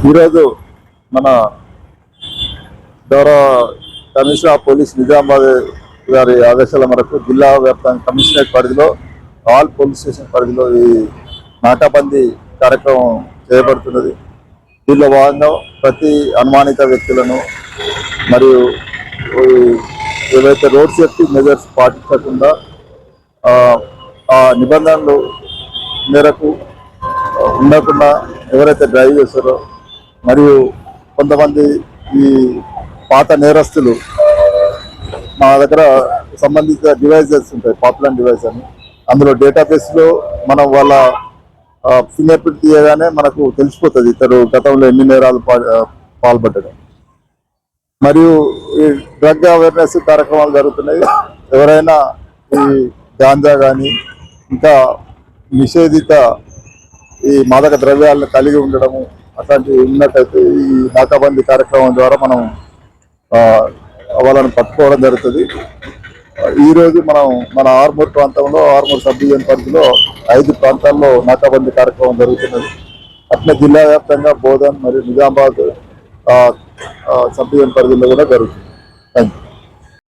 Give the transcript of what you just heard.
ఈరోజు మన గౌరవ కమిషనర్ ఆఫ్ పోలీస్ నిజామాబాద్ గారి ఆదేశాల మేరకు జిల్లా వ్యాప్తంగా కమిషనరేట్ పరిధిలో ఆల్ పోలీస్ స్టేషన్ పరిధిలో ఈ నాకాబందీ కార్యక్రమం చేయబడుతున్నది. దీనిలో భాగంగా ప్రతి అనుమానిత వ్యక్తులను మరియు ఏవైతే రోడ్ సేఫ్టీ మెజర్స్ పాటించకుండా ఆ నిబంధనలు మేరకు ఉండకుండా ఎవరైతే డ్రైవ్ చేస్తారో మరియు కొంతమంది ఈ పాత నేరస్తులు మా దగ్గర సంబంధిత డివైజెస్ ఉంటాయి, పాపులర్ డివైస్ అని. అందులో డేటాబేస్లో మనం వాళ్ళ ఫింగర్ ప్రింట్ తీయగానే మనకు తెలిసిపోతుంది ఇతరు గతంలో ఎన్ని నేరాలు పాల్పడ్డాడు. మరియు ఈ డ్రగ్ అవేర్నెస్ కార్యక్రమాలు జరుగుతున్నాయి. ఎవరైనా ఈ గాంజా కానీ ఇంకా నిషేధిత ఈ మాదక ద్రవ్యాలను కలిగి ఉండడము అట్లాంటివి ఉన్నట్టయితే ఈ నాకాబందీ కార్యక్రమం ద్వారా మనం వాళ్ళని పట్టుకోవడం జరుగుతుంది. ఈరోజు మనం మన ఆర్మూర్ ప్రాంతంలో, ఆర్మూర్ సబ్ డివిజన్ పరిధిలో 5 ప్రాంతాల్లో నాకాబందీ కార్యక్రమం జరుగుతున్నది. అట్లా జిల్లా వ్యాప్తంగా బోధన్ మరియు నిజామాబాద్ సబ్ డివిజన్ పరిధిలో కూడా జరుగుతుంది. Thank you.